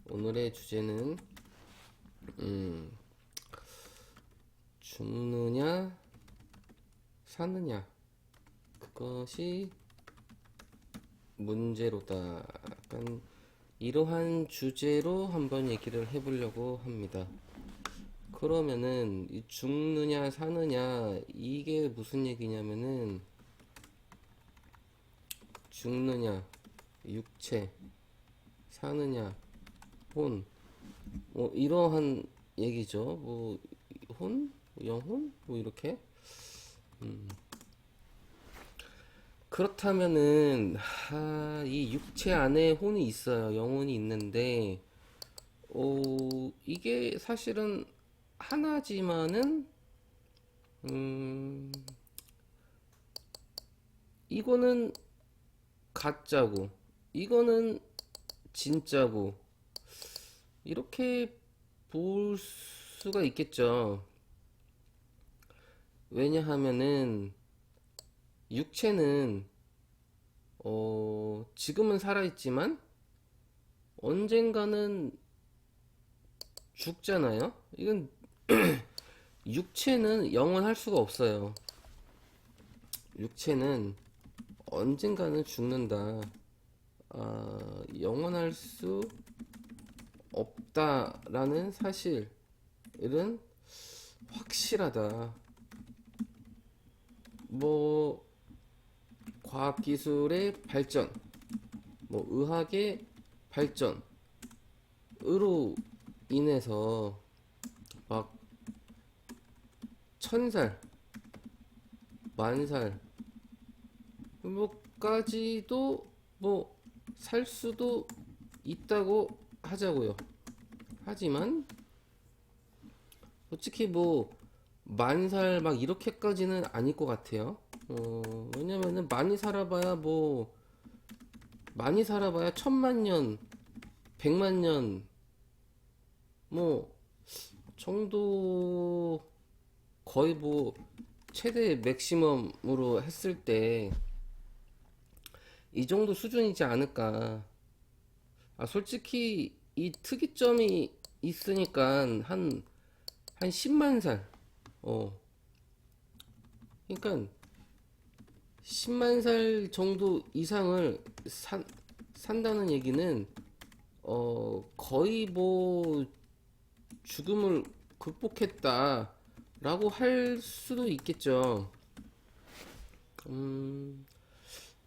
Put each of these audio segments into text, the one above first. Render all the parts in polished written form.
오늘의 주제는 죽느냐 사느냐, 그것이 문제로다. 약간 이러한 주제로 한번 얘기를 해보려고 합니다. 그러면은 이 죽느냐 사느냐, 이게 무슨 얘기냐면은, 죽느냐 육체, 사느냐 혼, 뭐 이러한 얘기죠. 뭐 혼, 영혼, 뭐 이렇게. 그렇다면은 이 육체 안에 혼이 있어요. 영혼이 있는데, 이게 사실은 하나지만은, 이거는 가짜고 이거는 진짜고, 이렇게 볼 수가 있겠죠. 왜냐하면은 육체는 지금은 살아있지만 언젠가는 죽잖아요. 이건 육체는 영원할 수가 없어요. 육체는 언젠가는 죽는다. 영원할 수 없다라는 사실은 확실하다. 뭐 과학기술의 발전, 뭐 의학의 발전으로 인해서 막 1000살, 10,000살 뭐까지도 뭐 살 수도 있다고 하자고요. 하지만 솔직히 뭐 10,000살 막 이렇게까지는 아닐 것 같아요. 왜냐면은 많이 살아봐야 10,000년, 1,000,000년 뭐 정도, 거의 뭐 최대 맥시멈으로 했을 때 이 정도 수준이지 않을까. 솔직히 이 특이점이 있으니까 한 10만 살, 그러니까 10만 살 정도 이상을 산다는 얘기는 거의 뭐 죽음을 극복했다라고 할 수도 있겠죠.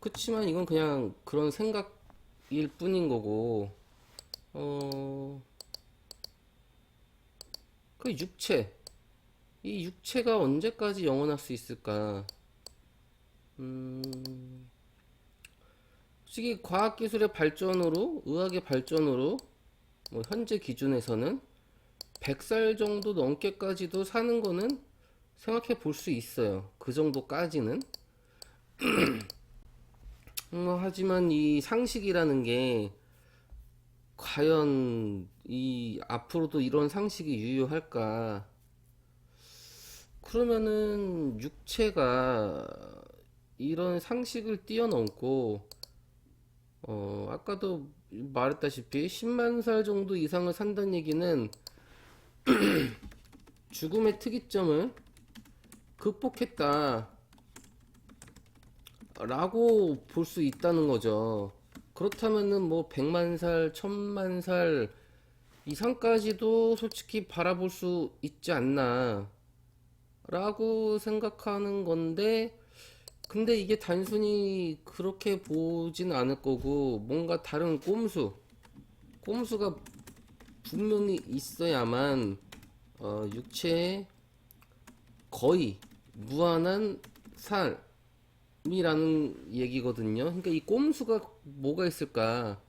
그렇지만 이건 그냥 그런 생각일 뿐인 거고, 그 이 육체가 언제까지 영원할 수 있을까? 솔직히 과학기술의 발전으로, 의학의 발전으로, 뭐 현재 기준에서는 100살 정도 넘게까지도 사는 거는 생각해 볼 수 있어요. 그 정도까지는. 하지만 이 상식이라는 게 과연 이 앞으로도 이런 상식이 유효할까? 그러면은 육체가 이런 상식을 뛰어넘고, 아까도 말했다시피 10만 살 정도 이상을 산다는 얘기는 죽음의 특이점을 극복했다 라고 볼 수 있다는 거죠. 그렇다면은 뭐 100만 살, 1000만 살 이상까지도 솔직히 바라볼 수 있지 않나 라고 생각하는 건데, 근데 이게 단순히 그렇게 보진 않을 거고, 뭔가 다른 꼼수가 분명히 있어야만 육체에 거의 무한한 삶이라는 얘기거든요. 그러니까 이 꼼수가 뭐가 있을까?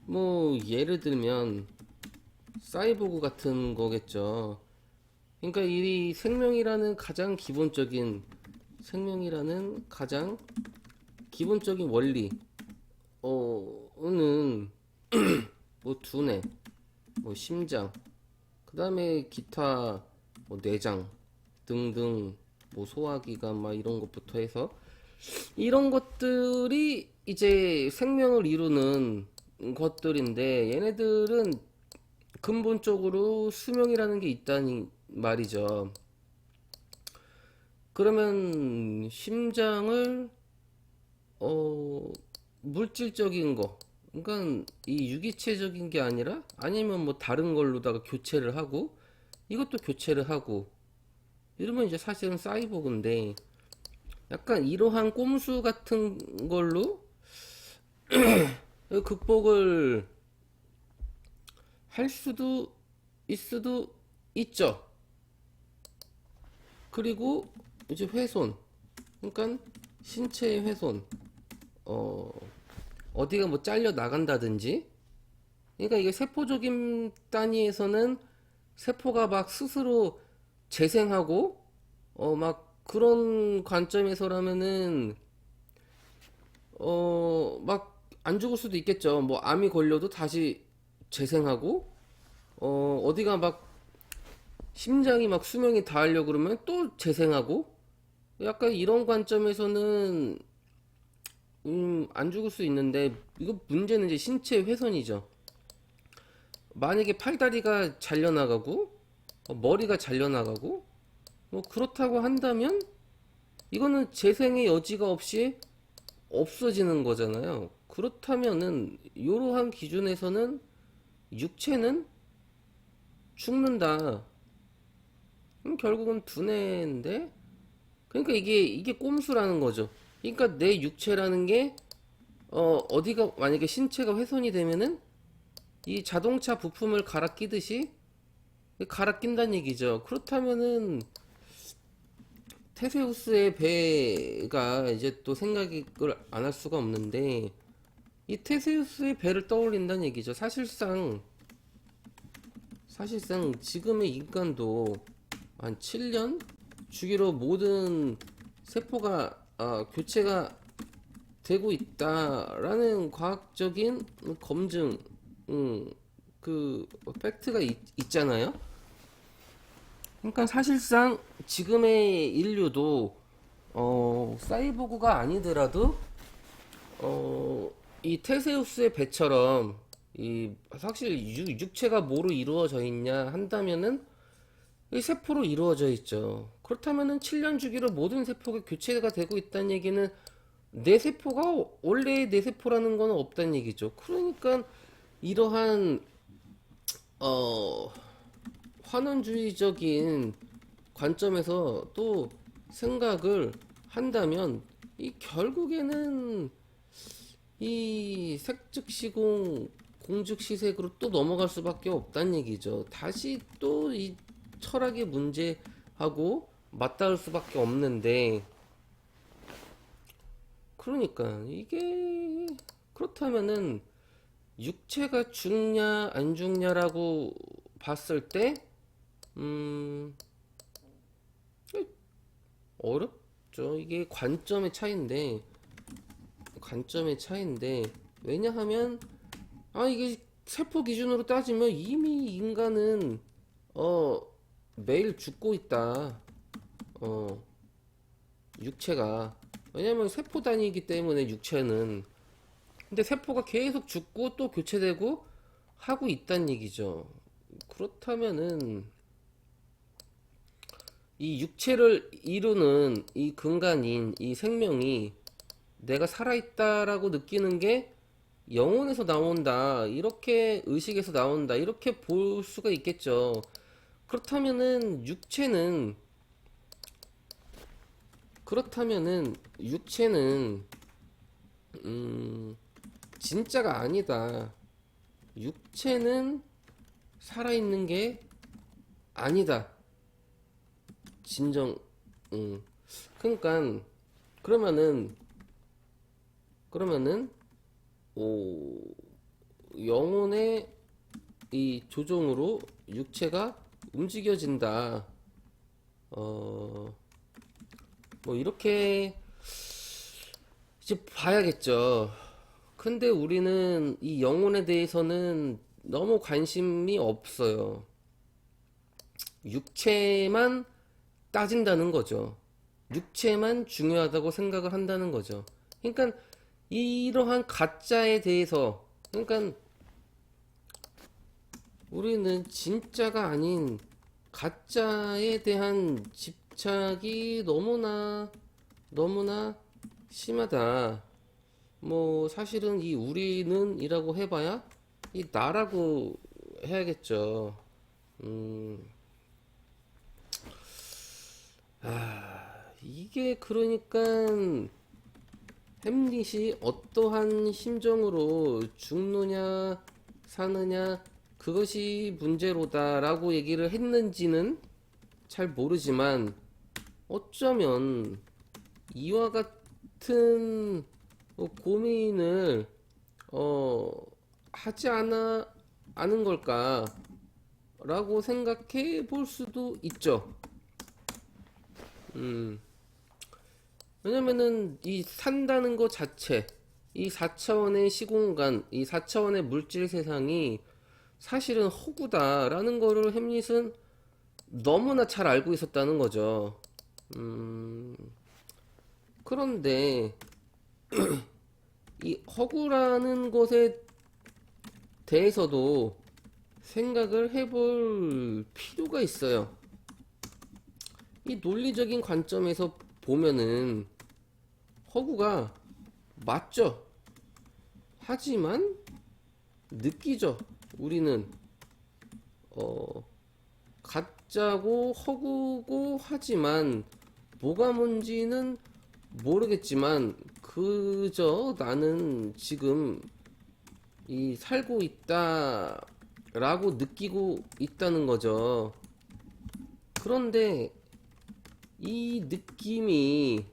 뭐 예를 들면 사이보그 같은 거겠죠. 그러니까 이 생명이라는 가장 기본적인 원리, 는 뭐 두뇌, 뭐 심장, 그 다음에 기타 뭐 내장 등등, 뭐 소화기관 막 이런 것부터 해서 이런 것들이 이제 생명을 이루는 것들인데 얘네들은 근본적으로 수명이라는 게 있다니 말이죠. 그러면 심장을 어 물질적인 거, 그러니까 이 유기체적인 게 아니라 아니면 뭐 다른 걸로다가 교체를 하고 이것도 교체를 하고 이러면 이제 사실은 사이보그인데 약간 이러한 꼼수 같은 걸로 극복을 할 수도 수도 있죠. 그리고 이제 훼손, 그러니까 신체의 훼손, 어, 어디가 뭐 잘려 나간다든지, 그러니까 이게 세포적인 단위에서는 세포가 막 스스로 재생하고, 막 그런 관점에서라면은, 막 안 죽을 수도 있겠죠. 뭐 암이 걸려도 다시 재생하고, 어디가 막 심장이 막 수명이 다하려 그러면 또 재생하고, 약간 이런 관점에서는 안 죽을 수 있는데 이거 문제는 이제 신체 훼손이죠. 만약에 팔다리가 잘려나가고 머리가 잘려나가고 뭐 그렇다고 한다면 이거는 재생의 여지가 없이 없어지는 거잖아요. 그렇다면은 이러한 기준에서는 육체는 죽는다. 결국은 두뇌인데 그러니까 이게 꼼수라는 거죠. 그러니까 내 육체라는 게 어디가 만약에 신체가 훼손이 되면은 이 자동차 부품을 갈아 끼듯이 갈아 낀다는 얘기죠. 그렇다면은 테세우스의 배가 이제 또 생각을 안 할 수가 없는데 이 테세우스의 배를 떠올린다는 얘기죠. 사실상 지금의 인간도 한 7년 주기로 모든 세포가 교체가 되고 있다라는 과학적인 검증, 그 팩트가 있잖아요. 그러니까 사실상 지금의 인류도 사이보그가 아니더라도 이 테세우스의 배처럼 이 사실 육체가 뭐로 이루어져 있냐 한다면은 이 세포로 이루어져 있죠. 그렇다면은 7년 주기로 모든 세포가 교체가 되고 있다는 얘기는 내 세포가 원래의 내 세포라는 건 없다는 얘기죠. 그러니까 이러한 어 환원주의적인 관점에서 또 생각을 한다면 이 결국에는 이 색즉시공 공즉시색으로 또 넘어갈 수밖에 없다는 얘기죠. 다시 또 이 철학의 문제하고 맞닿을 수밖에 없는데 그러니까 이게 그렇다면은 육체가 죽냐 안 죽냐라고 봤을 때 음, 어렵죠. 이게 관점의 차이인데 왜냐하면 이게 세포 기준으로 따지면 이미 인간은 어 매일 죽고 있다. 어 육체가 왜냐면 세포 단위이기 때문에 육체는 근데 세포가 계속 죽고 또 교체되고 하고 있다는 얘기죠. 그렇다면은 이 육체를 이루는 이 근간인 이 생명이 내가 살아있다라고 느끼는 게 영혼에서 나온다. 이렇게 의식에서 나온다. 이렇게 볼 수가 있겠죠. 그렇다면은 육체는 음, 진짜가 아니다. 육체는 살아있는 게 아니다. 진정, 그러니까 그러면은 그러면은 오, 영혼의 이 조종으로 육체가 움직여진다. 뭐 이렇게 이제 봐야겠죠. 근데 우리는 이 영혼에 대해서는 너무 관심이 없어요. 육체만 따진다는 거죠. 육체만 중요하다고 생각을 한다는 거죠. 그러니까 이러한 가짜에 대해서, 그러니까 우리는 진짜가 아닌 가짜에 대한 집착이 너무나 심하다. 뭐 사실은 이 우리는 이라고 해봐야 이 나라고 해야겠죠. 음, 이게 그러니까 햄릿이 어떠한 심정으로 죽느냐 사느냐 그것이 문제로다라고 얘기를 했는지는 잘 모르지만 어쩌면 이와 같은 고민을 어, 하지 않은 걸까라고 생각해 볼 수도 있죠. 음, 왜냐면은 이 산다는 것 자체, 이 4차원의 시공간, 이 4차원의 물질 세상이 사실은 허구다라는 거를 햄릿은 너무나 잘 알고 있었다는 거죠. 음, 그런데 이 허구라는 것에 대해서도 생각을 해볼 필요가 있어요. 이 논리적인 관점에서 보면은 허구가 맞죠. 하지만 느끼죠. 우리는 가짜고 허구고 하지만 뭐가 뭔지는 모르겠지만 그저 나는 지금 이 살고 있다라고 느끼고 있다는 거죠. 그런데 이 느낌이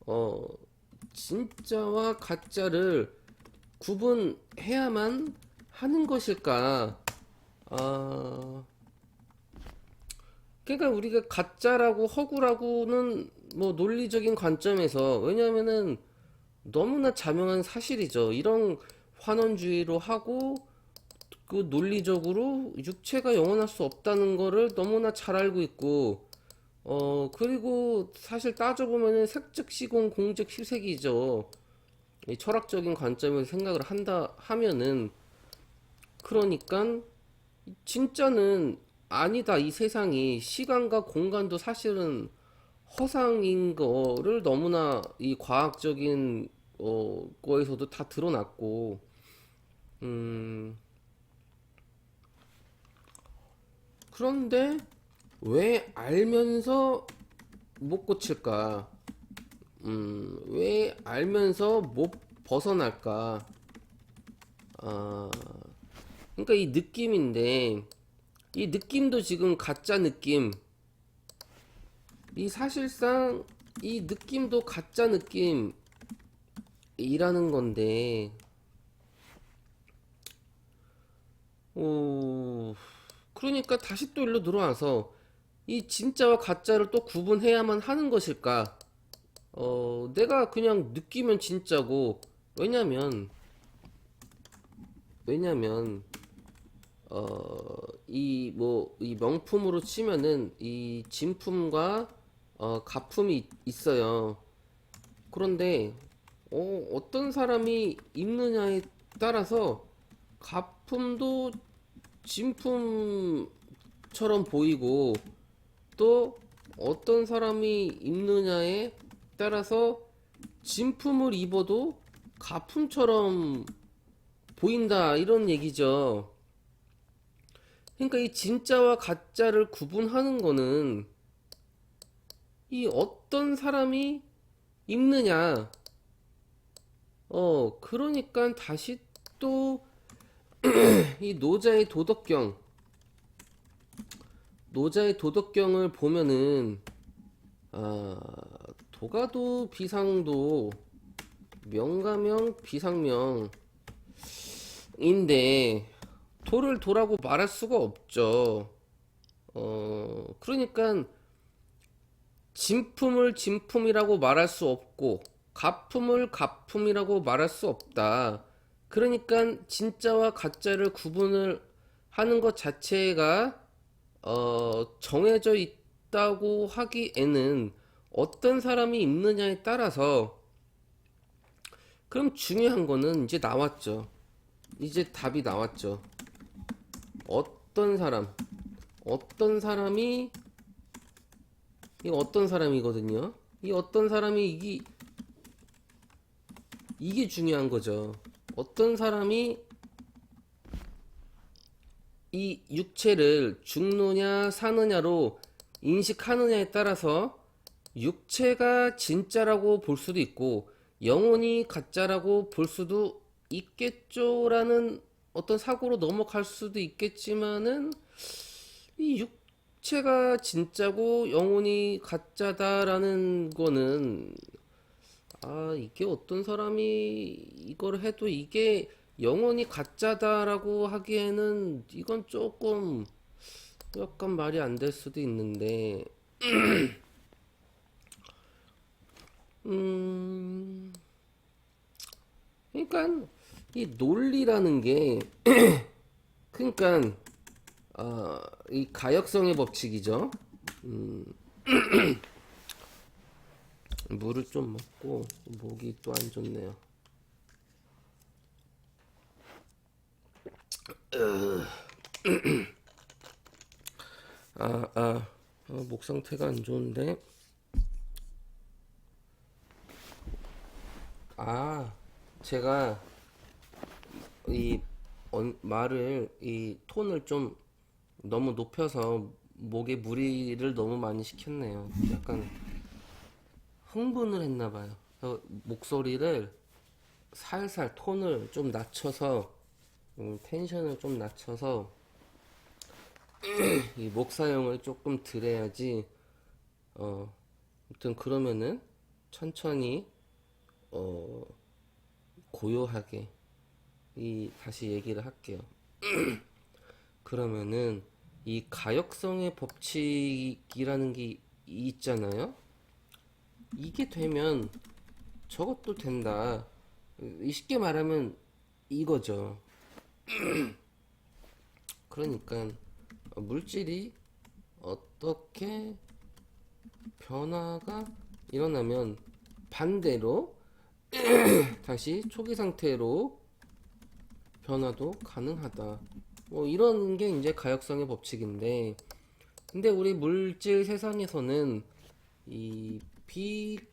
어 진짜와 가짜를 구분해야만 하는 것일까? 아, 그러니까 우리가 가짜라고 허구라고는 뭐 논리적인 관점에서 왜냐하면은 너무나 자명한 사실이죠. 이런 환원주의로 하고 그 논리적으로 육체가 영원할 수 없다는 거를 너무나 잘 알고 있고 그리고 사실 따져보면은 색즉 시공 공즉 실색이죠. 이 철학적인 관점에서 생각을 한다 하면은 그러니까 진짜는 아니다. 이 세상이 시간과 공간도 사실은 허상인 거를 너무나 이 과학적인 거에서도 다 드러났고 음 그런데 왜 알면서 못 고칠까? 왜 알면서 못 벗어날까? 아, 그러니까 이 느낌인데 이 느낌도 지금 가짜 느낌. 이 사실상 이 느낌도 가짜 느낌이라는 건데, 그러니까 다시 또 일로 들어와서 이 진짜와 가짜를 또 구분해야만 하는 것일까? 내가 그냥 느끼면 진짜고, 왜냐면, 왜냐면, 이 명품으로 치면은 이 진품과 가품이 있어요. 그런데 어떤 사람이 입느냐에 따라서 가품도 진품처럼 보이고 또 어떤 사람이 입느냐에 따라서 진품을 입어도 가품처럼 보인다 이런 얘기죠. 그러니까 이 진짜와 가짜를 구분하는 거는 이 어떤 사람이 입느냐. 그러니까 다시 또 이 노자의 도덕경을 보면은 아, 도가도 비상도 명가명 비상명인데 도를 도라고 말할 수가 없죠. 그러니까 진품을 진품이라고 말할 수 없고 가품을 가품이라고 말할 수 없다. 그러니까 진짜와 가짜를 구분을 하는 것 자체가 정해져 있다고 하기에는 어떤 사람이 입느냐에 따라서 그럼 중요한 거는 이제 나왔죠. 이제 답이 나왔죠. 어떤 사람, 어떤 사람이 이 어떤 사람이거든요. 이 어떤 사람이 이게 중요한 거죠. 어떤 사람이 이 육체를 죽느냐 사느냐로 인식하느냐에 따라서 육체가 진짜라고 볼 수도 있고 영혼이 가짜라고 볼 수도 있겠죠라는 어떤 사고로 넘어갈 수도 있겠지만은 이 육체가 진짜고 영혼이 가짜다라는 거는 이게 어떤 사람이 이걸 해도 이게 영혼이 가짜다라고 하기에는 이건 조금 약간 말이 안 될 수도 있는데, 음, 그러니까 이 논리라는 게, 그러니까 이 가역성의 법칙이죠. 물을 좀 먹고 목이 또 안 좋네요. 목 상태가 안 좋은데. 제가 이 말을 이 톤을 좀 너무 높여서 목에 무리를 너무 많이 시켰네요. 약간 흥분을 했나 봐요. 그래서 목소리를 살살 톤을 좀 낮춰서 텐션을 좀 낮춰서 이 목 사용을 조금 덜해야지. 아무튼 그러면은 천천히 어 고요하게 다시 얘기를 할게요. 그러면은 이 가역성의 법칙이라는 게 있잖아요. 이게 되면 저것도 된다. 쉽게 말하면 이거죠. 그러니까 물질이 어떻게 변화가 일어나면 반대로 다시 초기 상태로 변화도 가능하다. 뭐 이런 게 이제 가역성의 법칙인데, 근데 우리 물질 세상에서는 이 비가역성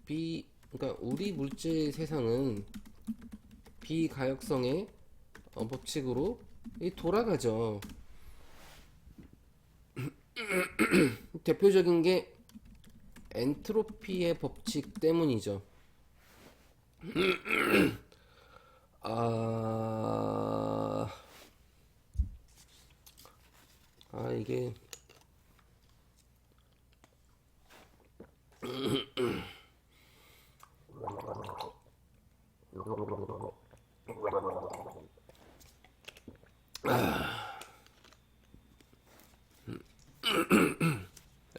그러니까 우리 물질 세상은 비가역성의 법칙으로 돌아가죠. 대표적인 게 엔트로피의 법칙 때문이죠. 아, 이게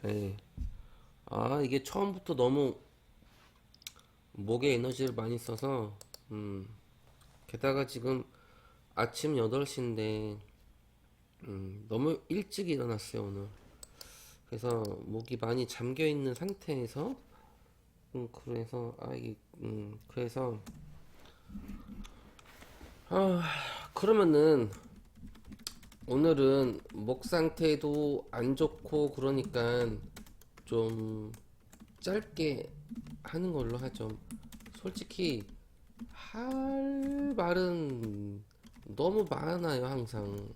에이, 이게 처음부터 너무 목에 에너지를 많이 써서 게다가 지금 아침 8시인데 너무 일찍 일어났어요 오늘. 그래서 목이 많이 잠겨 있는 상태에서 그래서 그래서 그러면은 오늘은 목 상태도 안 좋고 그러니까 좀 짧게 하는 걸로 하죠. 솔직히 할 말은 너무 많아요. 항상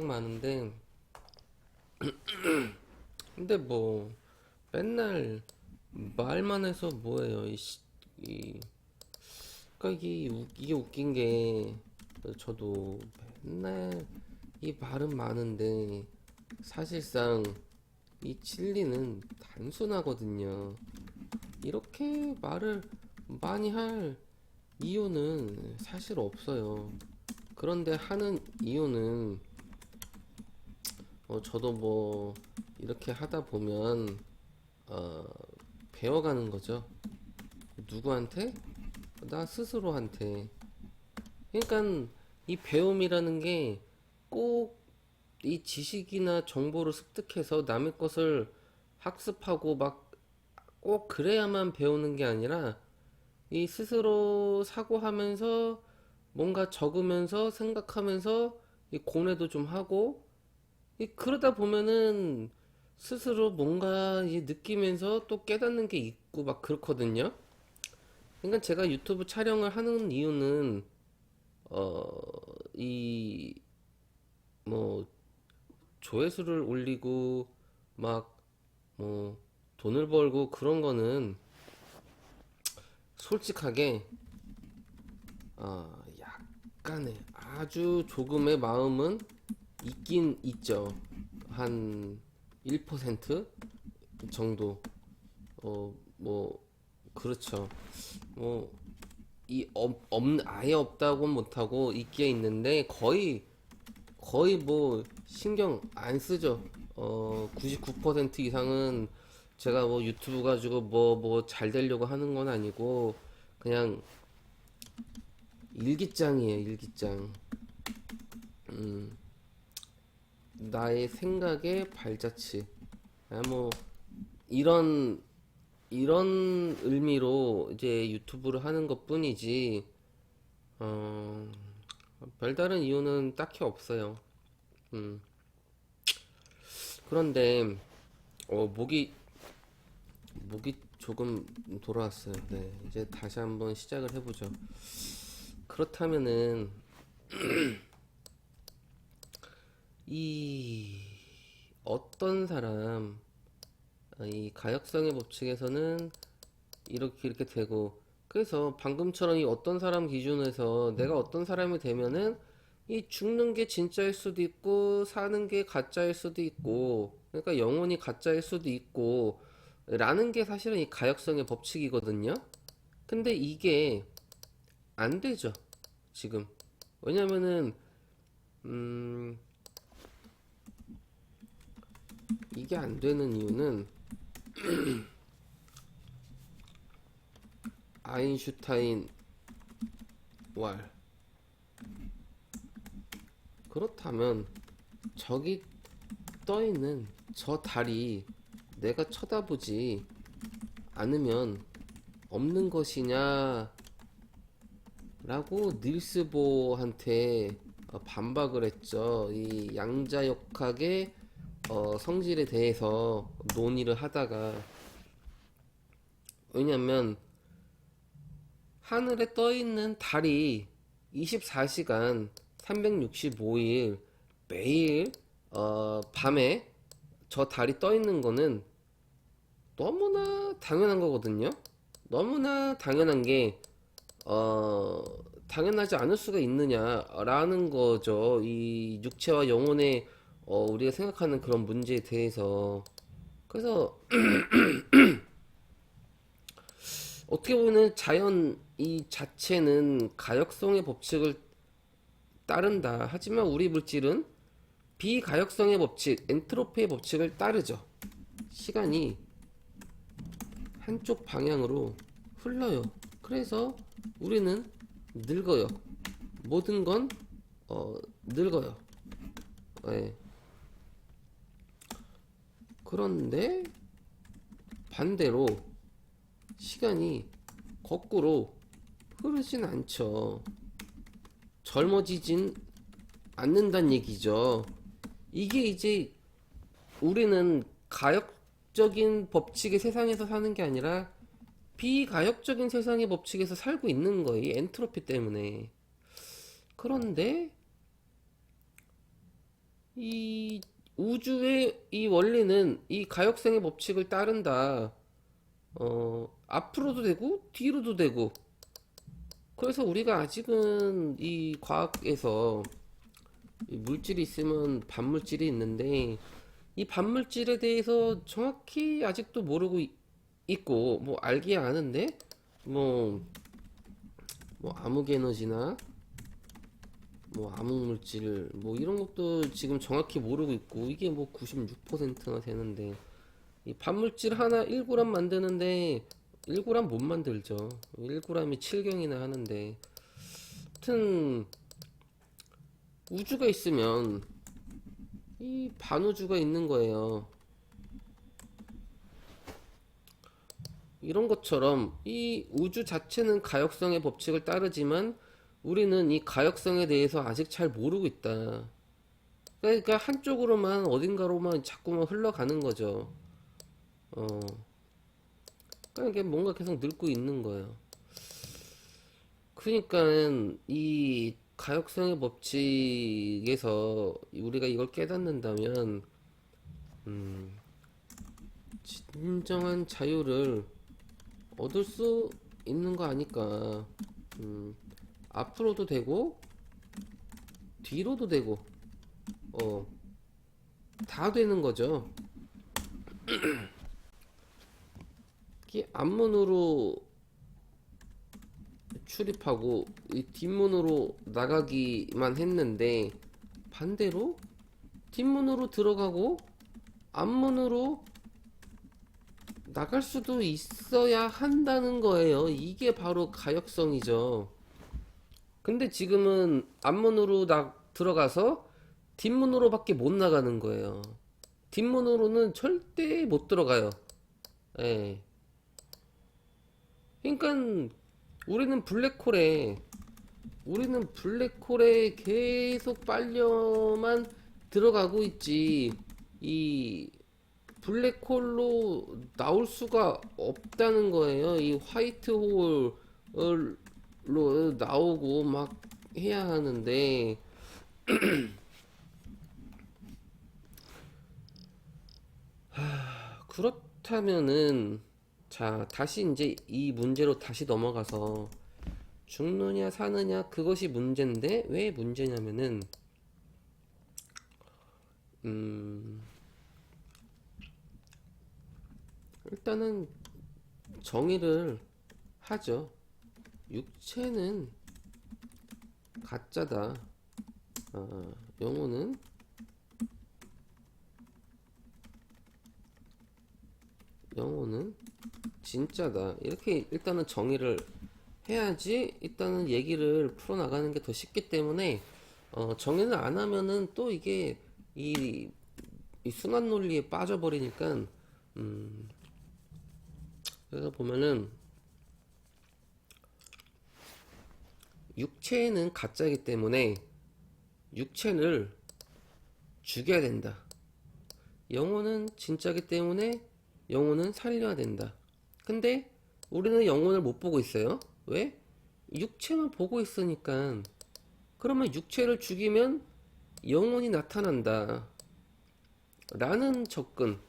많은데, 근데 뭐 맨날 말만 해서 뭐예요. 그러니까 이게 웃긴 게 저도 맨날 이 말은 많은데 사실상 이 진리는 단순하거든요. 이렇게 말을 많이 할 이유는 사실 없어요. 그런데 하는 이유는 저도 뭐 이렇게 하다 보면 배워가는 거죠. 누구한테? 나 스스로한테. 그러니까 이 배움이라는 게 꼭 이 지식이나 정보를 습득해서 남의 것을 학습하고 막 꼭 그래야만 배우는 게 아니라 이 스스로 사고하면서 뭔가 적으면서 생각하면서 이 고뇌도 좀 하고 이 그러다 보면은 스스로 뭔가 이 느끼면서 또 깨닫는 게 있고 막 그렇거든요. 그러니까 제가 유튜브 촬영을 하는 이유는 이 뭐 조회수를 올리고 막 뭐 돈을 벌고 그런 거는 솔직하게 약간의 아주 조금의 마음은 있긴 있죠. 한 1% 정도. 뭐 그렇죠. 뭐 아예 없다고 못하고 있기에 있는데 거의 뭐 신경 안 쓰죠. 99% 이상은 제가 뭐 유튜브 가지고 뭐 잘 되려고 하는 건 아니고 그냥 일기장이에요, 일기장. 나의 생각의 발자취. 뭐 이런 이런 의미로 이제 유튜브를 하는 것뿐이지 어, 별다른 이유는 딱히 없어요. 음. 그런데 목이 조금 돌아왔어요. 네, 이제 다시 한번 시작을 해보죠. 그렇다면은 이 어떤 사람 이 가역성의 법칙에서는 이렇게 되고 그래서 방금처럼 이 어떤 사람 기준에서 내가 어떤 사람이 되면은 이 죽는 게 진짜일 수도 있고 사는 게 가짜일 수도 있고 그러니까 영혼이 가짜일 수도 있고 라는 게 사실은 이 가역성의 법칙이거든요. 근데 이게 안 되죠, 지금. 왜냐면은 음 이게 안 되는 이유는 아인슈타인 왈. 그렇다면 저기 떠 있는 저 달이 내가 쳐다보지 않으면 없는 것이냐라고 닐스 보어한테 반박을 했죠. 이 양자역학의 성질에 대해서 논의를 하다가 왜냐면 하늘에 떠 있는 달이 24시간 365일 매일 밤에 저 달이 떠 있는 거는 너무나 당연한 거거든요. 너무나 당연한 게 어, 당연하지 않을 수가 있느냐라는 거죠. 이 육체와 영혼의 우리가 생각하는 그런 문제에 대해서. 그래서 어떻게 보면 자연 이 자체는 가역성의 법칙을 따른다. 하지만 우리 물질은 비가역성의 법칙, 엔트로피의 법칙을 따르죠. 시간이 한쪽 방향으로 흘러요. 그래서 우리는 늙어요. 모든 건 늙어요. 네. 그런데 반대로 시간이 거꾸로 흐르진 않죠. 젊어지진 않는다는 얘기죠. 이게 이제 우리는 가역적인 법칙의 세상에서 사는 게 아니라 비가역적인 세상의 법칙에서 살고 있는 거예요. 이 엔트로피 때문에. 그런데 이 우주의 이 원리는 이 가역성의 법칙을 따른다. 앞으로도 되고 뒤로도 되고. 그래서 우리가 아직은 이 과학에서 이 물질이 있으면 반물질이 있는데 이 반물질에 대해서 정확히 아직도 모르고 있고 뭐 알기야 아는데 뭐, 뭐 암흑 에너지나 뭐 암흑 물질 뭐 이런 것도 지금 정확히 모르고 있고 이게 뭐 96%나 되는데 이 반물질 하나 1g 만드는데 1g 못 만들죠. 1g이 7경이나 하는데 하여튼 우주가 있으면 이 반우주가 있는 거예요. 이런 것처럼 이 우주 자체는 가역성의 법칙을 따르지만 우리는 이 가역성에 대해서 아직 잘 모르고 있다. 그러니까 한쪽으로만 어딘가로만 자꾸만 흘러가는 거죠. 어, 그러니까 이게 뭔가 계속 늙고 있는 거예요. 그러니까 이 가역성의 법칙에서 우리가 이걸 깨닫는다면 진정한 자유를 얻을 수 있는 거 아닐까. 앞으로도 되고 뒤로도 되고 다 되는 거죠. 이 앞문으로 출입하고 이 뒷문으로 나가기만 했는데 반대로 뒷문으로 들어가고 앞문으로 나갈 수도 있어야 한다는 거예요. 이게 바로 가역성이죠. 근데 지금은 앞문으로 들어가서 뒷문으로밖에 못 나가는 거예요. 뒷문으로는 절대 못 들어가요. 예. 그러니까 우리는 블랙홀에 계속 빨려만 들어가고 있지. 이 블랙홀로 나올 수가 없다는 거예요. 이 화이트홀로 나오고 막 해야 하는데 그렇다면은 자, 다시 이제 이 문제로 다시 넘어가서 죽느냐 사느냐 그것이 문제인데 왜 문제냐면은 일단은 정의를 하죠. 육체는 가짜다. 영혼은 진짜다. 이렇게 일단은 정의를 해야지 일단은 얘기를 풀어나가는 게 더 쉽기 때문에 정의를 안 하면은 또 이게 이, 이 순환 논리에 빠져버리니까 그래서 보면은 육체는 가짜이기 때문에 육체를 죽여야 된다. 영혼은 진짜이기 때문에 영혼은 살려야 된다. 근데 우리는 영혼을 못 보고 있어요. 왜? 육체만 보고 있으니까. 그러면 육체를 죽이면 영혼이 나타난다. 라는 접근.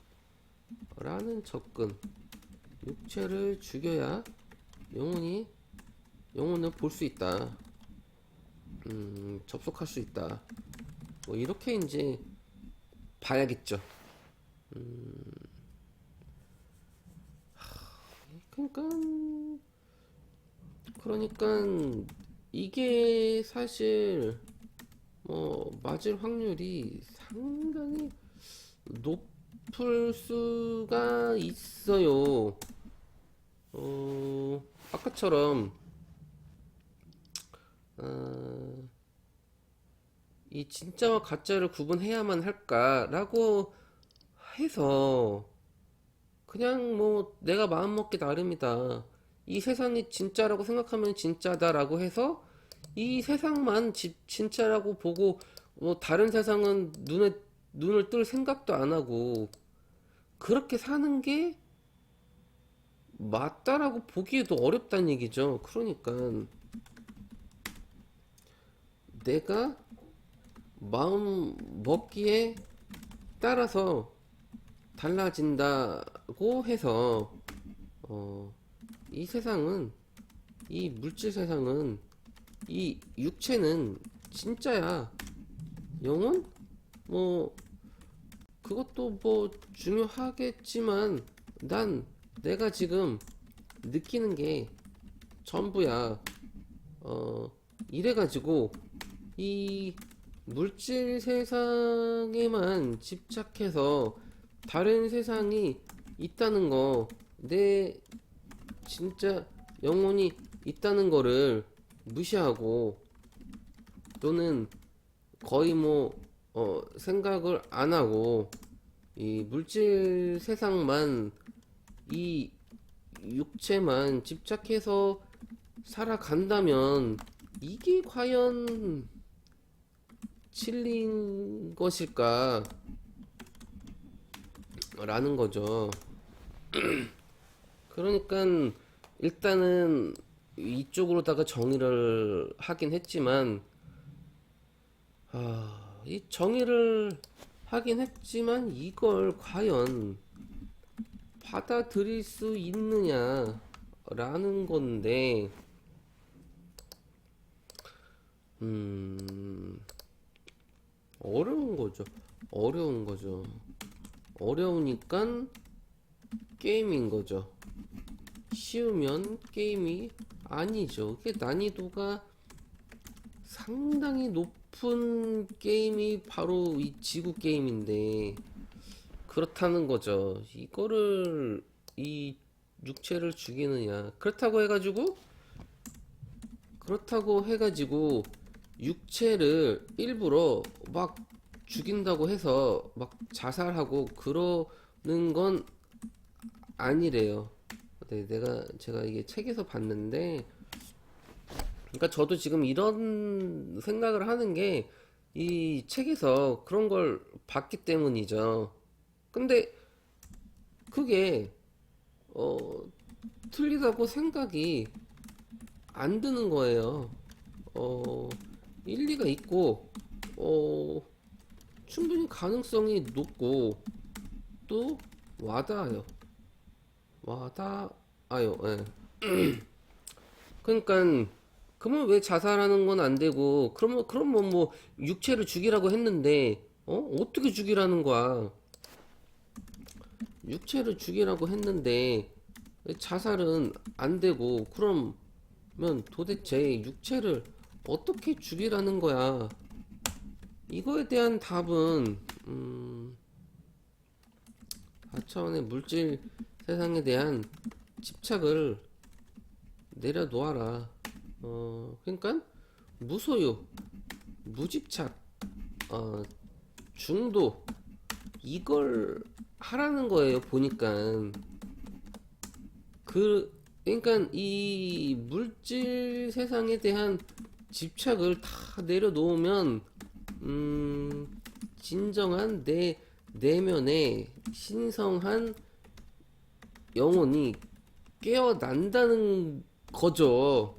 육체를 죽여야 영혼을 볼 수 있다. 접속할 수 있다. 뭐 이렇게 이제 봐야겠죠. 그러니까 이게 사실 뭐 맞을 확률이 상당히 높을 수가 있어요. 아까처럼 이 진짜와 가짜를 구분해야만 할까라고 해서 그냥 뭐 내가 마음먹기 나름이다. 이 세상이 진짜라고 생각하면 진짜다라고 해서 이 세상만 진짜라고 보고 뭐 다른 세상은 눈을 뜰 생각도 안 하고 그렇게 사는 게 맞다라고 보기에도 어렵다는 얘기죠. 그러니까 내가 마음 먹기에 따라서 달라진다고 해서 이 세상은 이 물질 세상은 이 육체는 진짜야. 영혼? 뭐 그것도 뭐 중요하겠지만 난 내가 지금 느끼는 게 전부야. 이래가지고 이 물질 세상에만 집착해서 다른 세상이 있다는 거, 내 진짜 영혼이 있다는 거를 무시하고 또는 거의 뭐 생각을 안 하고 이 물질 세상만 이 육체만 집착해서 살아간다면 이게 과연 진리인 것일까? 라는 거죠. 그러니까 일단은 이쪽으로다가 정의를 하긴 했지만, 이 정의를 하긴 했지만 이걸 과연 받아들일 수 있느냐라는 건데, 어려운 거죠. 어려운 거죠. 어려우니까 게임인 거죠. 쉬우면 게임이 아니죠. 이게 난이도가 상당히 높은 게임이 바로 이 지구 게임인데, 그렇다는 거죠. 이거를, 이 육체를 죽이느냐. 그렇다고 해가지고 육체를 일부러 막 죽인다고 해서 막 자살하고 그러는 건 아니래요. 네, 제가 이게 책에서 봤는데, 그러니까 저도 지금 이런 생각을 하는 게 이 책에서 그런 걸 봤기 때문이죠. 근데 그게 어, 틀리다고 생각이 안 드는 거예요. 어, 일리가 있고, 어, 충분히 가능성이 높고, 또 와닿아요. 와닿아요. 예. 그러니까 그러면 왜 자살하는 건 안 되고, 그러면 뭐 육체를 죽이라고 했는데, 어떻게 죽이라는 거야? 육체를 죽이라고 했는데 왜 자살은 안 되고, 그러면 도대체 육체를 어떻게 죽이라는 거야? 이거에 대한 답은 4차원의 물질 세상에 대한 집착을 내려놓아라. 그러니까 무소유, 무집착, 어, 중도, 이걸 하라는 거예요. 보니까 그러니까 이 물질 세상에 대한 집착을 다 내려놓으면 진정한 내 내면의 신성한 영혼이 깨어난다는 거죠.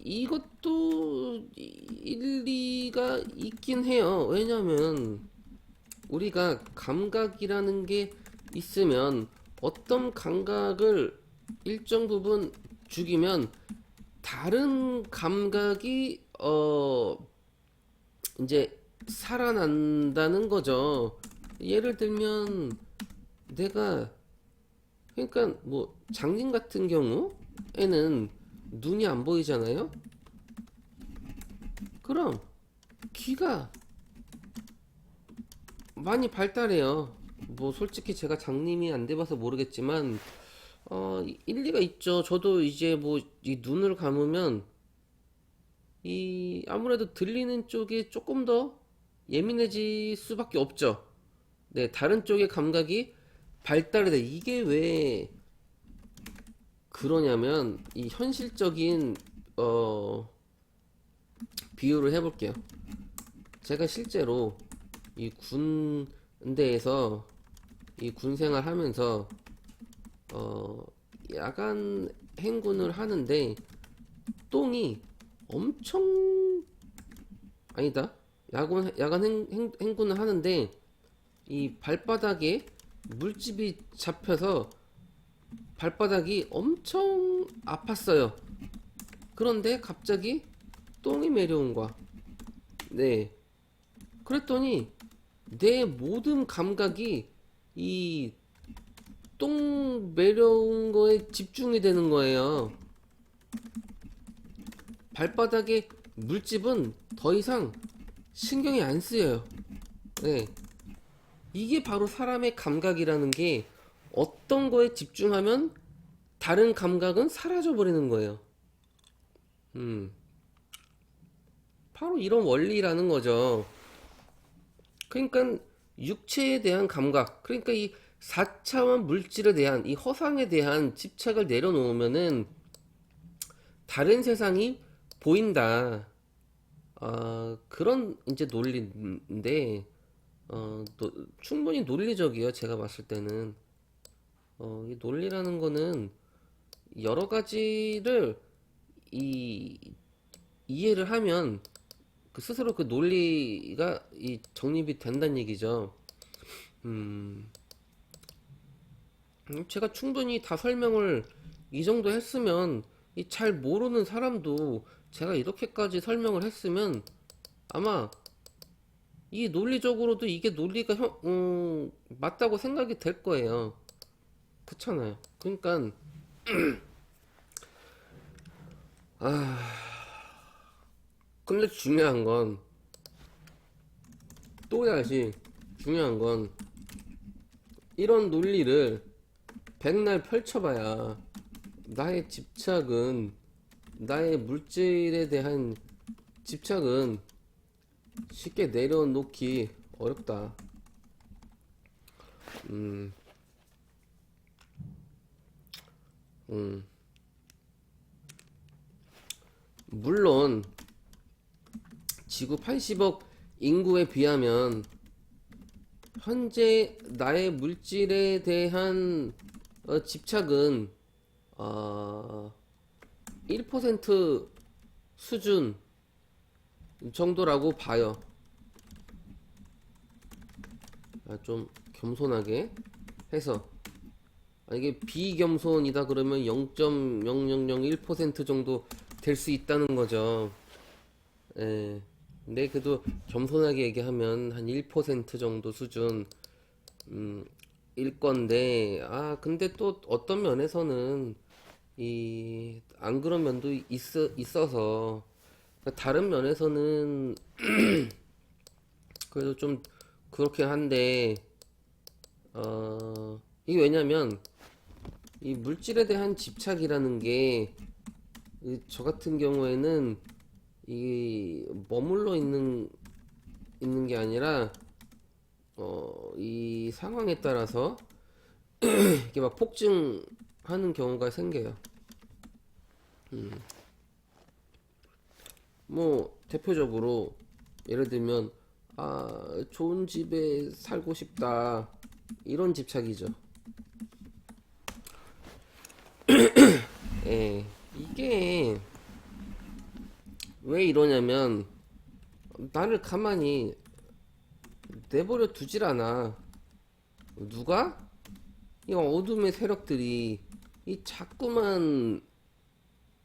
이것도 일리가 있긴 해요. 왜냐면 우리가 감각이라는 게 있으면 어떤 감각을 일정 부분 죽이면 다른 감각이 이제 살아난다는 거죠. 예를 들면 내가, 그러니까 뭐 장님 같은 경우에는 눈이 안 보이잖아요. 그럼 귀가 많이 발달해요. 뭐 솔직히 제가 장님이 안 돼봐서 모르겠지만 일리가 있죠. 저도 이제 뭐 이 눈을 감으면 이 아무래도 들리는 쪽이 조금 더 예민해질 수밖에 없죠. 네, 다른 쪽의 감각이 발달이 돼. 이게 왜 그러냐면 이 현실적인 비유를 해볼게요. 제가 실제로 이 군대에서 이 군 생활하면서 어, 야간 행군을 하는데 똥이 엄청, 아니다, 야간 행군을 하는데 이 발바닥에 물집이 잡혀서 발바닥이 엄청 아팠어요. 그런데 갑자기 똥이 매려온 거야. 네. 그랬더니 내 모든 감각이 이 똥 매려운 거에 집중이 되는 거예요. 발바닥에 물집은 더 이상 신경이 안 쓰여요. 네. 이게 바로 사람의 감각이라는 게, 어떤 거에 집중하면 다른 감각은 사라져 버리는 거예요. 바로 이런 원리라는 거죠. 그러니까 육체에 대한 감각, 그러니까 이 4차원 물질에 대한 이 허상에 대한 집착을 내려놓으면은 다른 세상이 보인다. 그런 이제 논리인데, 충분히 논리적이에요. 제가 봤을 때는. 이 논리라는 거는 여러 가지를 이, 이해를 하면 그 스스로 그 논리가 이 정립이 된다는 얘기죠. 제가 충분히 다 설명을 이 정도 했으면 이 잘 모르는 사람도 제가 이렇게까지 설명을 했으면 아마 이 논리적으로도 이게 논리가 맞다고 생각이 될 거예요. 그렇잖아요. 그러니까 근데 중요한 건 또다시 중요한 건 이런 논리를 백날 펼쳐봐야 나의 집착은 나의 물질에 대한 집착은 쉽게 내려놓기 어렵다. 음, 음. 물론 지구 80억 인구에 비하면 현재 나의 물질에 대한 집착은 1% 수준 정도라고 봐요. 좀 겸손하게 해서 이게 비겸손이다 그러면 0.0001% 정도 될 수 있다는 거죠. 예. 근데 그래도 겸손하게 얘기하면 한 1% 정도 수준 일 건데 근데 또 어떤 면에서는 이 안 그런 면도 있어서 다른 면에서는 그래도 좀 그렇긴 한데 이게 왜냐면 이 물질에 대한 집착이라는 게 저 같은 경우에는 이 머물러 있는 게 아니라 이 상황에 따라서 이게 막 폭증하는 경우가 생겨요. 뭐 대표적으로 예를 들면 좋은 집에 살고 싶다 이런 집착이죠. 예, 이게 왜 이러냐면 나를 가만히 내버려 두질 않아. 누가? 이 어둠의 세력들이 이 자꾸만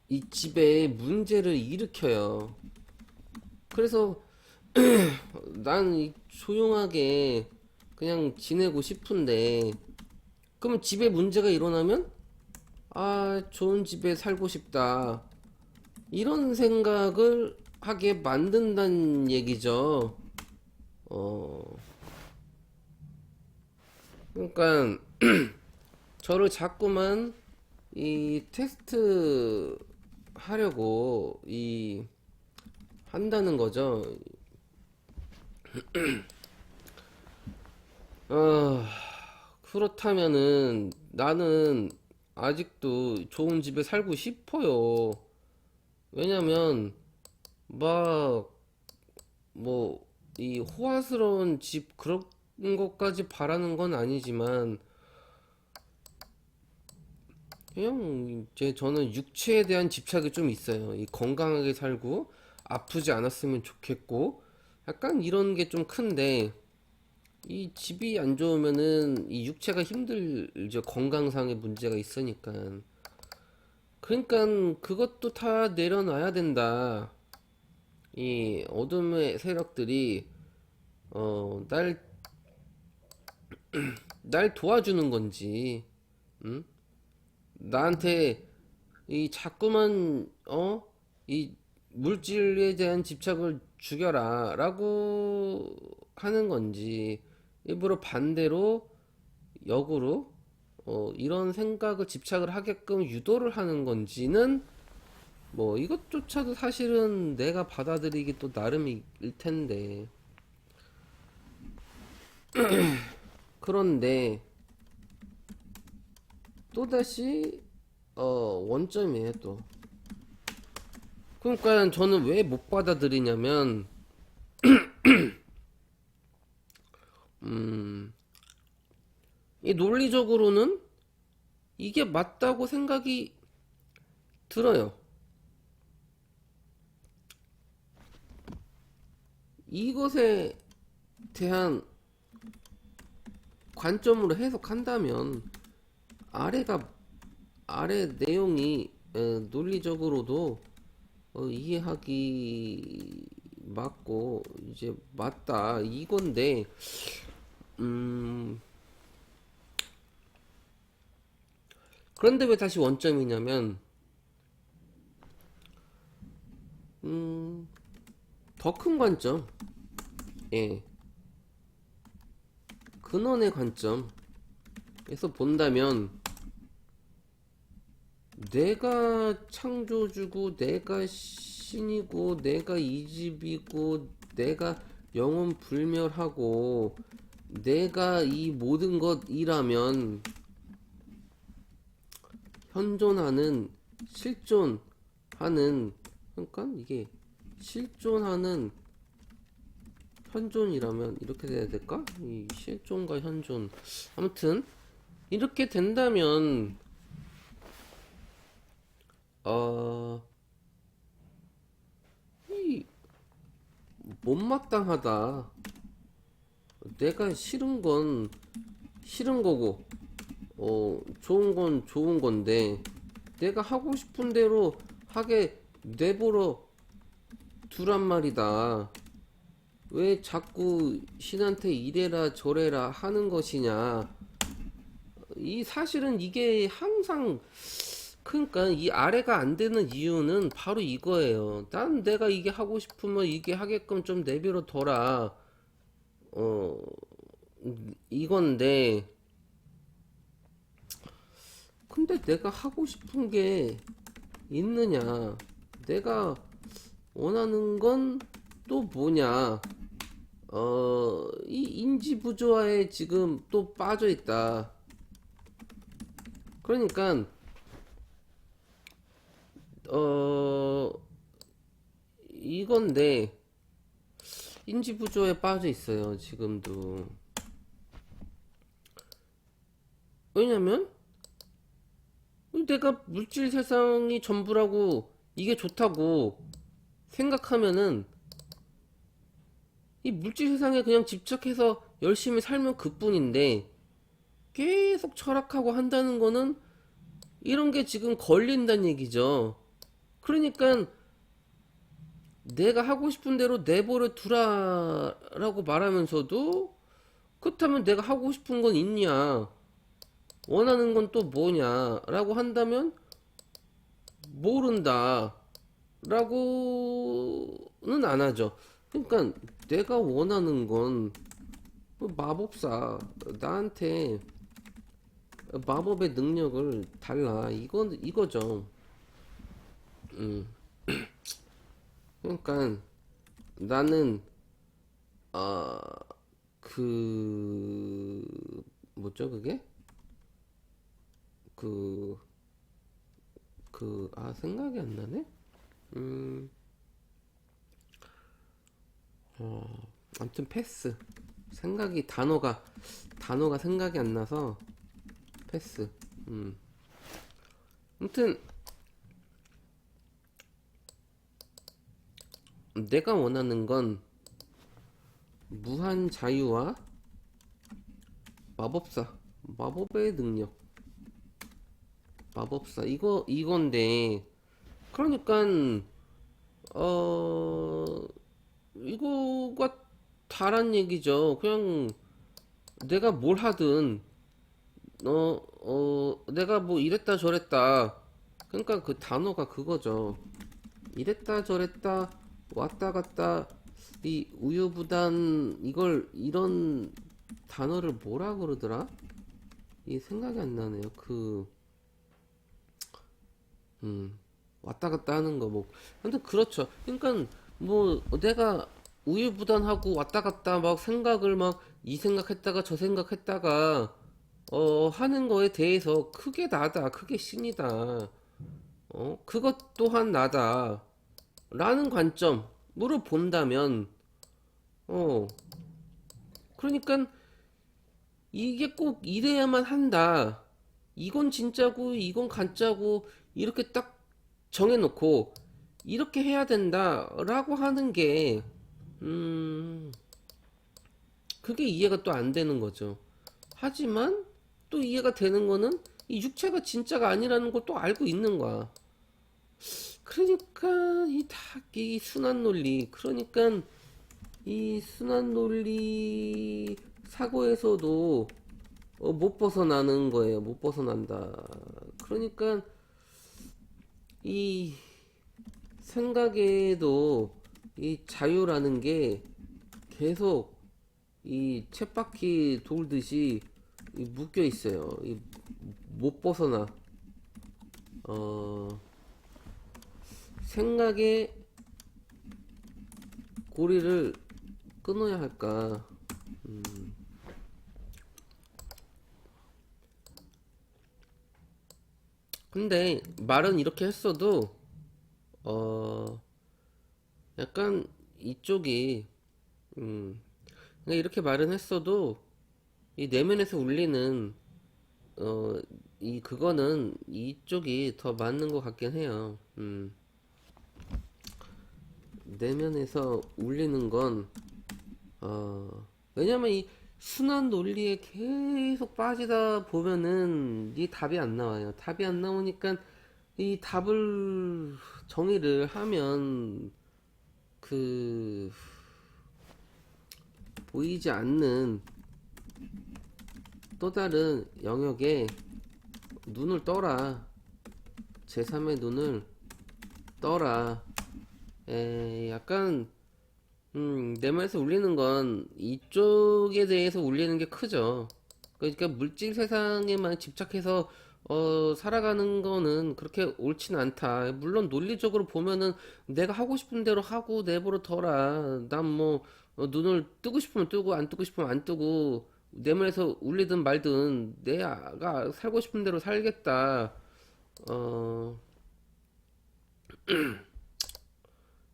이 집에 문제를 일으켜요. 그래서 난 조용하게 그냥 지내고 싶은데 그러면 집에 문제가 일어나면 좋은 집에 살고 싶다 이런 생각을 하게 만든다는 얘기죠. 그러니까 저를 자꾸만 이 테스트 하려고 한다는 거죠. 아, 그렇다면은 나는 아직도 좋은 집에 살고 싶어요. 왜냐면 막 뭐 이 호화스러운 집 그런 것까지 바라는 건 아니지만 그냥 이제 저는 육체에 대한 집착이 좀 있어요. 이 건강하게 살고 아프지 않았으면 좋겠고 약간 이런 게 좀 큰데 이 집이 안 좋으면은 이 육체가 힘들죠. 건강상의 문제가 있으니까. 그러니까 그것도 다 내려놔야 된다. 이 어둠의 세력들이 날 도와주는 건지, 응? 나한테 이 자꾸만 이 물질에 대한 집착을 죽여라라고 하는 건지 일부러 반대로 역으로 이런 생각을 집착을 하게끔 유도를 하는 건지는 뭐 이것조차도 사실은 내가 받아들이기 또 나름일 텐데 그런데 또다시 원점이에요 또. 그러니까 저는 왜 못 받아들이냐면 이 논리적으로는 이게 맞다고 생각이 들어요. 이것에 대한 관점으로 해석한다면 아래가 아래 내용이 논리적으로도 이해하기 맞고 이제 맞다 이건데 음 그런데 왜 다시 원점이냐면 더 큰 관점, 예, 근원의 관점에서 본다면 내가 창조주고 내가 신이고 내가 이집이고 내가 영원 불멸하고 내가 이 모든 것이라면 현존하는 실존하는 그러니까 이게 실존하는 현존이라면 이렇게 돼야 될까? 이 실존과 현존 아무튼 이렇게 된다면 어, 이 못마땅하다. 내가 싫은 건 싫은 거고, 좋은 건 좋은 건데, 내가 하고 싶은 대로 하게 내버려 두란 말이다. 왜 자꾸 신한테 이래라 저래라 하는 것이냐. 이 사실은 이게 항상 그러니까 이 아래가 안 되는 이유는 바로 이거예요. 난 내가 이게 하고 싶으면 이게 하게끔 좀 내버려 둬라. 어, 이건데, 근데 내가 하고 싶은 게 있느냐? 내가 원하는 건 또 뭐냐? 이 인지 부조화에 지금 또 빠져 있다. 그러니까, 어, 이건데, 인지 부조에 빠져 있어요, 지금도. 왜냐면, 내가 물질 세상이 전부라고, 이게 좋다고 생각하면은, 이 물질 세상에 그냥 집착해서 열심히 살면 그뿐인데, 계속 철학하고 한다는 거는, 이런 게 지금 걸린다는 얘기죠. 그러니까, 내가 하고 싶은 대로 내버려 두라라고 말하면서도, 그렇다면 내가 하고 싶은 건 있냐? 원하는 건 또 뭐냐? 라고 한다면 모른다. 라고는 안 하죠. 그러니까 내가 원하는 건 마법사 나한테 마법의 능력을 달라. 이거죠. 음. 그러니까 나는 아, 그 뭐죠 그게? 그 생각이 안 나네? 음, 아무튼 패스. 단어가 생각이 안 나서 패스. 음. 아무튼 내가 원하는 건 무한 자유와 마법사, 마법의 능력, 마법사 이건데 그러니까 어 이거가 다란 얘기죠. 그냥 내가 뭘 하든 내가 뭐 이랬다 저랬다. 그러니까 그 단어가 그거죠. 이랬다 저랬다 왔다 갔다 이 우유부단 이걸 이런 단어를 뭐라 그러더라? 이 생각이 안 나네요. 왔다 갔다 하는 거 뭐. 근데 그렇죠. 그러니까 뭐 내가 우유부단하고 왔다 갔다 막 생각을 막 이 생각했다가 저 생각했다가 하는 거에 대해서 크게 나다, 크게 신이다, 그것 또한 나다 라는 관점으로 본다면, 어 그러니까 이게 꼭 이래야만 한다, 이건 진짜고 이건 가짜고 이렇게 딱 정해놓고 이렇게 해야 된다라고 하는 게 음, 그게 이해가 또 안 되는 거죠. 하지만 또 이해가 되는 거는 이 육체가 진짜가 아니라는 걸 또 알고 있는 거야. 그러니까 이 순환 논리, 그러니까 이 순환 논리 사고에서도 못 벗어나는 거예요. 못 벗어난다. 그러니까 이 생각에도 이 자유라는 게 계속 이 쳇바퀴 돌듯이 묶여 있어요. 못 벗어나. 어, 생각의 고리를 끊어야 할까? 근데 말은 이렇게 했어도 어, 약간 이쪽이 그냥 이렇게 말은 했어도 이 내면에서 울리는 어, 이 그거는 이쪽이 더 맞는 것 같긴 해요. 내면에서 울리는 건 왜냐면 이 순환 논리에 계속 빠지다 보면은 이 답이 안 나와요. 답이 안 나오니까 이 답을 정의를 하면 그 보이지 않는 또 다른 영역에 눈을 떠라. 제3의 눈을 떠라. 약간 내면에서 울리는 건 이쪽에 대해서 울리는 게 크죠. 그러니까 물질 세상에만 집착해서 살아가는 거는 그렇게 옳지는 않다. 물론 논리적으로 보면은 내가 하고 싶은 대로 하고 내버려 둬라. 난 뭐 눈을 뜨고 싶으면 뜨고 안 뜨고 싶으면 안 뜨고 내면에서 울리든 말든 내가 살고 싶은 대로 살겠다. 어,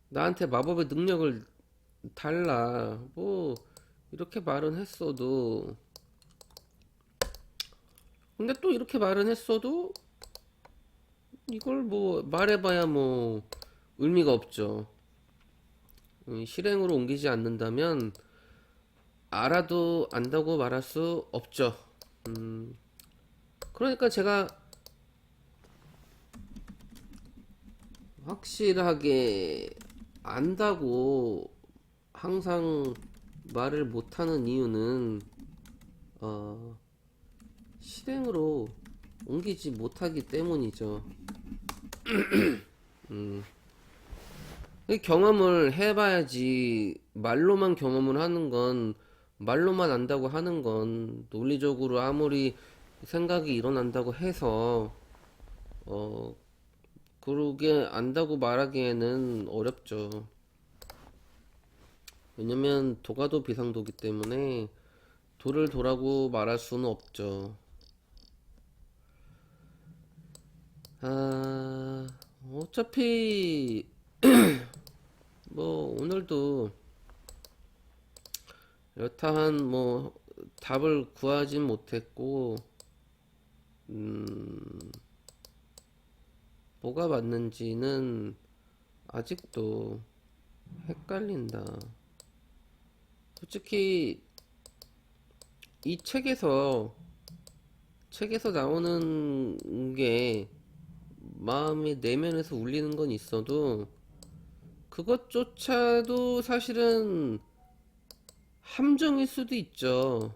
나한테 마법의 능력을 달라. 뭐 이렇게 말은 했어도 근데 또 이렇게 말은 했어도 이걸 뭐 말해봐야 뭐 의미가 없죠. 실행으로 옮기지 않는다면 알아도 안다고 말할 수 없죠. 그러니까 제가 확실하게 안다고 항상 말을 못하는 이유는 어, 실행으로 옮기지 못하기 때문이죠. 경험을 해봐야지. 말로만 경험을 하는 건, 말로만 안다고 하는 건 논리적으로 아무리 생각이 일어난다고 해서 그러게 안다고 말하기에는 어렵죠. 왜냐면 도가 도 비상도기 때문에 도를 도라고 말할 수는 없죠. 아, 어차피 뭐 오늘도 여타한 뭐 답을 구하진 못했고 뭐가 맞는지는 아직도 헷갈린다. 솔직히 이 책에서 나오는 게 마음의 내면에서 울리는 건 있어도 그것조차도 사실은 함정일 수도 있죠.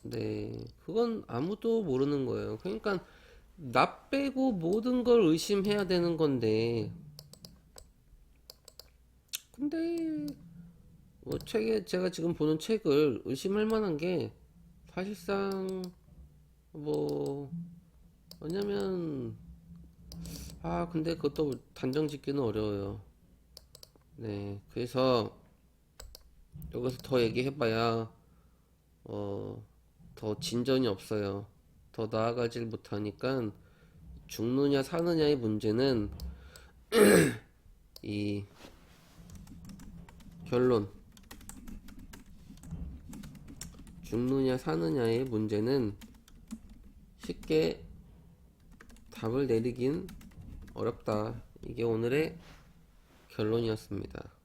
네, 그건 아무도 모르는 거예요. 그러니까 나 빼고 모든 걸 의심해야 되는 건데, 근데 뭐 책에 제가 지금 보는 책을 의심할 만한 게 사실상 뭐 뭐냐면 근데 그것도 단정 짓기는 어려워요. 네, 그래서 여기서 더 얘기해봐야 더 진전이 없어요. 더 나아가질 못하니까 죽느냐 사느냐의 문제는 이 결론, 죽느냐 사느냐의 문제는 쉽게 답을 내리긴 어렵다. 이게 오늘의 결론이었습니다.